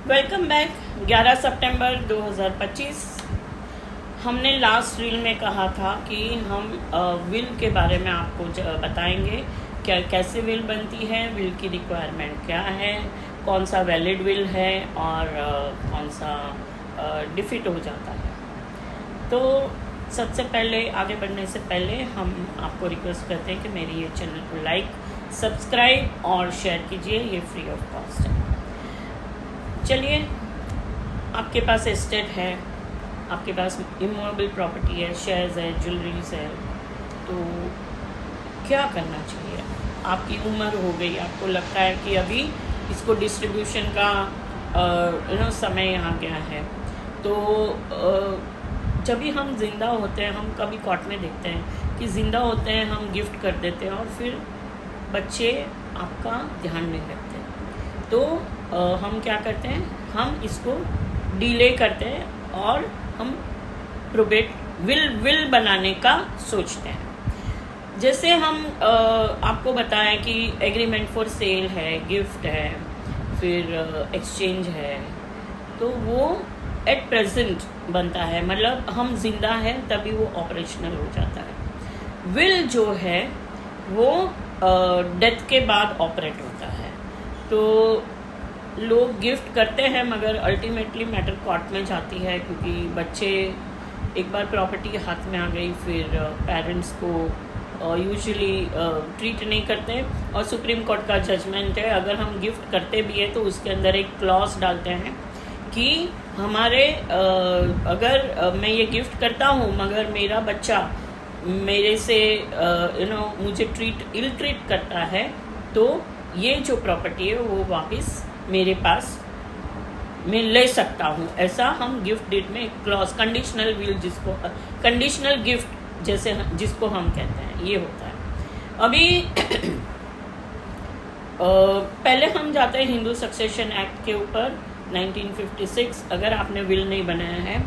Welcome back. 11 सितंबर 2025। हमने last reel में कहा था कि हम विल के बारे में आपको बताएंगे क्या कैसे विल बनती है, विल की रिक्वायरमेंट क्या है, कौन सा वैलिड विल है और कौन सा डिफीट हो जाता है। तो सबसे पहले आगे बढ़ने से पहले हम आपको रिक्वेस्ट करते हैं कि मेरी ये चैनल को लाइक, सब्सक्राइब और शेयर कीजिए। ये फ्री ऑफ कॉस्ट है। चलिए, आपके पास एस्टेट है, आपके पास इमूवेबल प्रॉपर्टी है, शेयर्स है, ज्वेलरीज है, तो क्या करना चाहिए? आपकी उम्र हो गई, आपको लगता है कि अभी इसको डिस्ट्रीब्यूशन का समय आ गया है, तो जब भी हम ज़िंदा होते हैं, हम कभी कोर्ट में देखते हैं कि ज़िंदा होते हैं, हम गिफ्ट कर देते हैं और फिर बच्चे आपका ध्यान नहीं रखते। तो हम क्या करते हैं, हम इसको डिले करते हैं और हम प्रोबेट विल बनाने का सोचते हैं। जैसे हम आपको बताएं कि एग्रीमेंट फॉर सेल है, गिफ्ट है, फिर एक्सचेंज है, तो वो एट प्रेजेंट बनता है, मतलब हम जिंदा हैं तभी वो ऑपरेशनल हो जाता है। विल जो है वो डेथ के बाद ऑपरेट होता है। तो लोग गिफ्ट करते हैं मगर अल्टीमेटली मैटर कोर्ट में जाती है, क्योंकि बच्चे एक बार प्रॉपर्टी हाथ में आ गई फिर पेरेंट्स को यूजुअली ट्रीट नहीं करते और सुप्रीम कोर्ट का जजमेंट है। अगर हम गिफ्ट करते भी हैं तो उसके अंदर एक क्लॉज डालते हैं कि हमारे अगर मैं ये गिफ्ट करता हूँ मगर मेरा बच्चा मेरे से मुझे इल ट्रीट करता है, तो ये जो प्रॉपर्टी है वो वापस मेरे पास मैं ले सकता हूँ। ऐसा हम गिफ्ट डीड में clause, conditional will conditional gift जैसे जिसको हम कहते हैं, ये होता है। अभी पहले हम जाते हैं हिंदू सक्सेशन एक्ट के ऊपर 1956। अगर आपने विल नहीं बनाया है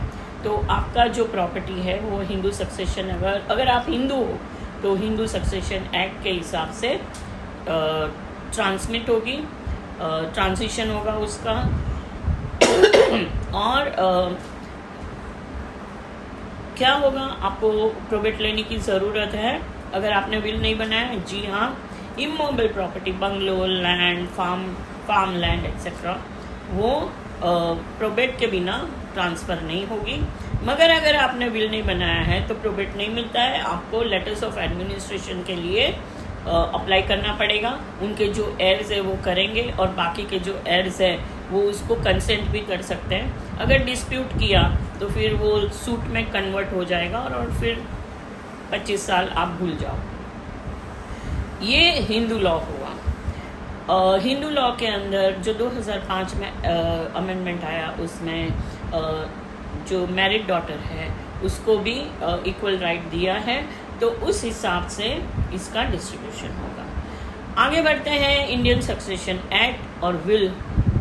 तो आपका जो प्रॉपर्टी है वो हिंदू सक्सेशन, अगर आप हिंदू हो तो हिंदू सक्सेशन एक्ट के हिसाब से ट्रांसमिट होगी, ट्रांजिशन होगा उसका। और क्या होगा, आपको प्रोबेट लेने की ज़रूरत है अगर आपने विल नहीं बनाया है। जी हाँ, immovable property, bungalow, land, farm land etcetera, वो प्रोबेट के बिना ट्रांसफ़र नहीं होगी। मगर अगर आपने विल नहीं बनाया है तो प्रोबेट नहीं मिलता है। आपको लेटर्स ऑफ एडमिनिस्ट्रेशन के लिए अप्लाई करना पड़ेगा। उनके जो एयर्स है वो करेंगे और बाकी के जो एयर्स है वो उसको कंसेंट भी कर सकते हैं। अगर डिस्प्यूट किया तो फिर वो सूट में कन्वर्ट हो जाएगा और फिर 25 साल आप भूल जाओ। ये हिंदू लॉ हुआ। हिंदू लॉ के अंदर जो 2005 में अमेंडमेंट आया, उसमें जो मैरिड डॉटर है उसको भी इक्वल राइट दिया है, तो उस हिसाब से इसका डिस्ट्रीब्यूशन होगा। आगे बढ़ते हैं इंडियन सक्सेशन एक्ट और विल,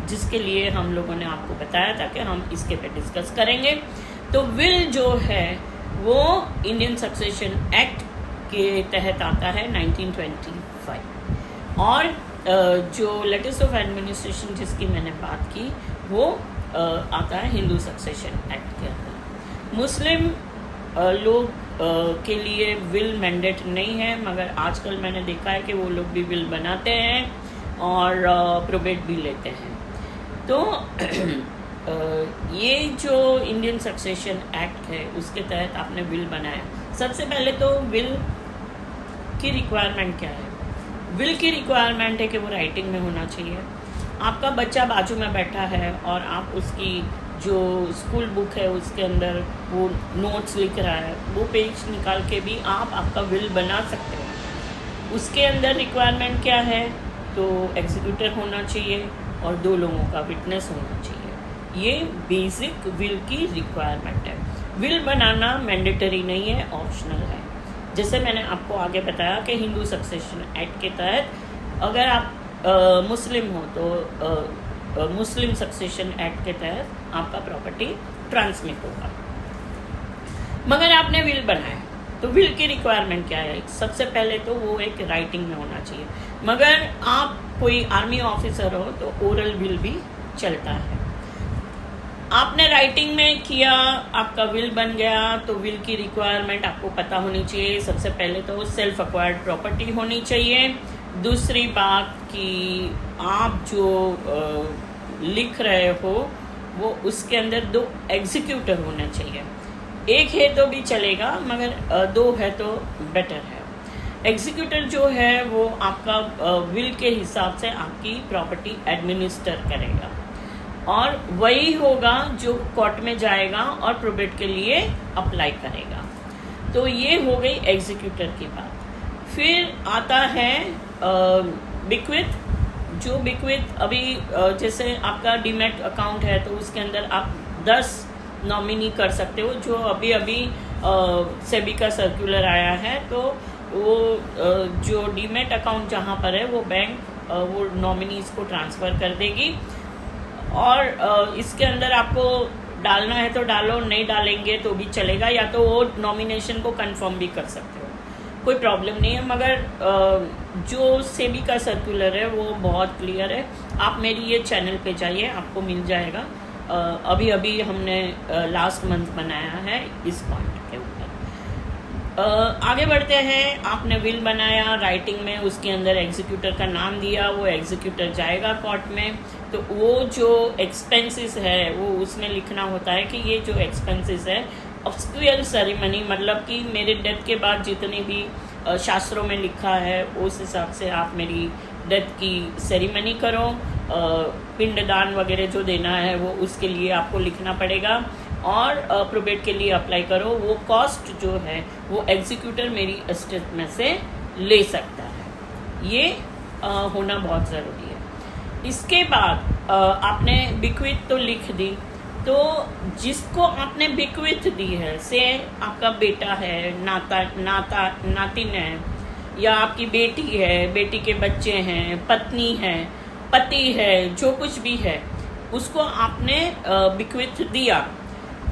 जिसके लिए हम लोगों ने आपको बताया था कि हम इसके पे डिस्कस करेंगे। तो विल जो है वो इंडियन सक्सेशन एक्ट के तहत आता है 1925, और जो लेटर्स ऑफ एडमिनिस्ट्रेशन जिसकी मैंने बात की वो आता है हिंदू सक्सेशन एक्ट के अंदर। मुस्लिम लोग के लिए विल मैंडेट नहीं है, मगर आजकल मैंने देखा है कि वो लोग भी विल बनाते हैं और प्रोबेट भी लेते हैं। तो ये जो इंडियन सक्सेशन एक्ट है उसके तहत आपने विल बनाया। सबसे पहले तो विल की रिक्वायरमेंट क्या है? विल की रिक्वायरमेंट है कि वो राइटिंग में होना चाहिए। आपका बच्चा बाजू में बैठा है और आप उसकी जो स्कूल बुक है उसके अंदर वो नोट्स लिख रहा है, वो पेज निकाल के भी आप आपका विल बना सकते हो। उसके अंदर रिक्वायरमेंट क्या है? तो एग्जीक्यूटर होना चाहिए और 2 लोगों का विटनेस होना चाहिए। ये बेसिक विल की रिक्वायरमेंट है। विल बनाना मैंडेटरी नहीं है, ऑप्शनल है। जैसे मैंने आपको आगे बताया कि हिंदू सक्सेशन एक्ट के तहत अगर आप मुस्लिम हो तो मुस्लिम सक्सेशन एक्ट के तहत आपका प्रॉपर्टी ट्रांसमिट होगा। मगर आपने विल बनाया तो विल की रिक्वायरमेंट क्या है? सबसे पहले तो वो एक राइटिंग में होना चाहिए, मगर आप कोई आर्मी ऑफिसर हो तो ओरल विल भी चलता है। आपने राइटिंग में किया, आपका विल बन गया, तो विल की रिक्वायरमेंट आपको पता होनी चाहिए। सबसे पहले तो सेल्फ एक्वायर्ड प्रॉपर्टी होनी चाहिए। दूसरी बात कि आप जो लिख रहे हो वो उसके अंदर 2 एग्जीक्यूटर होने चाहिए। एक है तो भी चलेगा, मगर 2 है तो बेटर है। एग्जीक्यूटर जो है वो आपका विल के हिसाब से आपकी प्रॉपर्टी एडमिनिस्टर करेगा, और वही होगा जो कोर्ट में जाएगा और प्रोबेट के लिए अप्लाई करेगा। तो ये हो गई एग्जीक्यूटर की बात। फिर आता है बिक्विथ। जो बिक्विथ अभी जैसे आपका डीमैट अकाउंट है तो उसके अंदर आप 10 नॉमिनी कर सकते हो। जो अभी सेबी का सर्कुलर आया है, तो वो जो डीमैट अकाउंट जहाँ पर है वो बैंक वो नॉमिनीज को ट्रांसफ़र कर देगी, और इसके अंदर आपको डालना है तो डालो, नहीं डालेंगे तो भी चलेगा, या तो वो नॉमिनेशन को कंफर्म भी कर सकते हो, कोई प्रॉब्लम नहीं है। मगर जो सेबी का सर्कुलर है वो बहुत क्लियर है। आप मेरी ये चैनल पे जाइए, आपको मिल जाएगा। अभी हमने लास्ट मंथ बनाया है इस पॉइंट के ऊपर। आगे बढ़ते हैं। आपने विल बनाया राइटिंग में, उसके अंदर एग्जीक्यूटर का नाम दिया, वो एग्जीक्यूटर जाएगा कोर्ट में, तो वो जो एक्सपेंसेस है वो उसमें लिखना होता है कि ये जो एक्सपेंसेस है ऑब्स्क्यूअल सेरेमनी, मतलब कि मेरे डेथ के बाद जितनी भी शास्त्रों में लिखा है उस हिसाब से आप मेरी डेथ की सेरेमनी करो। पिंडदान वगैरह जो देना है वो उसके लिए आपको लिखना पड़ेगा, और प्रोबेट के लिए अप्लाई करो। वो कॉस्ट जो है वो एग्जीक्यूटर मेरी एस्टेट में से ले सकता है। ये होना बहुत ज़रूरी है। इसके बाद आपने बिक्विथ तो लिख दी, तो जिसको आपने बिक्विथ दी है, से आपका बेटा है, नातिन है, या आपकी बेटी है, बेटी के बच्चे हैं, पत्नी है, पति है, जो कुछ भी है, उसको आपने बिक्विथ दिया,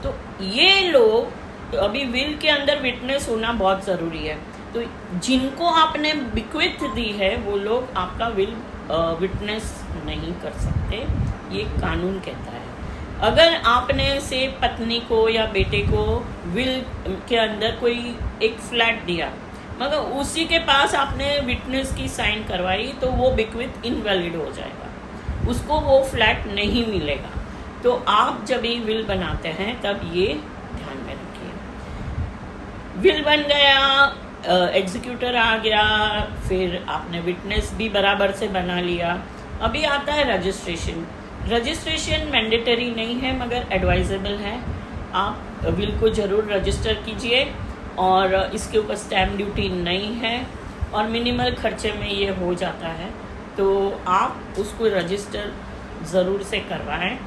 तो ये लोग अभी विल के अंदर विटनेस होना बहुत ज़रूरी है। तो जिनको आपने बिक्विथ दी है वो लोग आपका विल विटनेस नहीं कर सकते, ये कानून कहता है। अगर आपने से पत्नी को या बेटे को विल के अंदर कोई एक फ्लैट दिया, मगर उसी के पास आपने विटनेस की साइन करवाई, तो वो बिक्विथ इनवैलिड हो जाएगा, उसको वो फ्लैट नहीं मिलेगा। तो आप जब ये विल बनाते हैं तब ये ध्यान में रखिए। विल बन गया, एग्जीक्यूटर आ गया, फिर आपने विटनेस भी बराबर से बना लिया। अभी आता है रजिस्ट्रेशन। रजिस्ट्रेशन मैंडेटरी नहीं है मगर एडवाइजेबल है। आप विल को ज़रूर रजिस्टर कीजिए, और इसके ऊपर स्टैम्प ड्यूटी नहीं है, और मिनिमल खर्चे में ये हो जाता है, तो आप उसको रजिस्टर ज़रूर से करवाएं।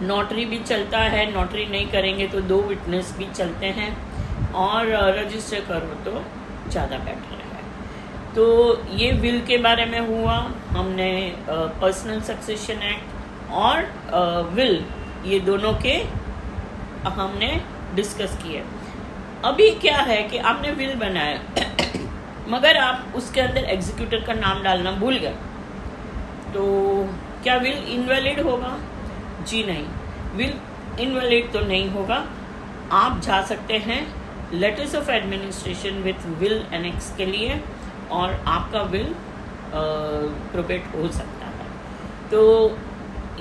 नोटरी भी चलता है, नोटरी नहीं करेंगे तो 2 विटनेस भी चलते हैं, और रजिस्टर करो तो ज़्यादा बेटर है। तो ये विल के बारे में हुआ। हमने पर्सनल सक्सेशन एक्ट और विल, ये दोनों के हमने डिस्कस किए। अभी क्या है कि आपने विल बनाया मगर आप उसके अंदर एग्जीक्यूटर का नाम डालना भूल गए, तो क्या विल इनवैलिड होगा? जी नहीं, विल इनवैलिड तो नहीं होगा। आप जा सकते हैं letters of administration with will annex के लिए, और आपका विल प्रोबेट हो सकता है। तो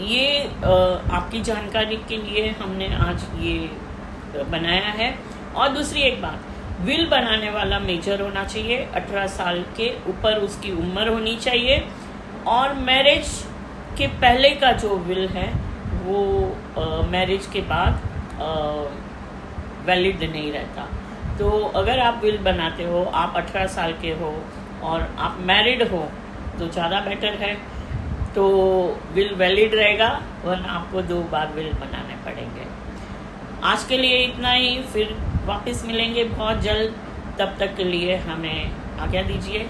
ये आपकी जानकारी के लिए हमने आज ये बनाया है। और दूसरी एक बात, विल बनाने वाला मेजर होना चाहिए, 18 साल के ऊपर उसकी उम्र होनी चाहिए, और मैरिज के पहले का जो विल है वो मैरिज के बाद वैलिड नहीं रहता। तो अगर आप विल बनाते हो, आप 18 साल के हो और आप मैरिड हो तो ज़्यादा बेटर है, तो विल वैलिड रहेगा, वरना आपको 2 बार विल बनाने पड़ेंगे। आज के लिए इतना ही, फिर वापस मिलेंगे बहुत जल्द। तब तक के लिए हमें आज्ञा दीजिए।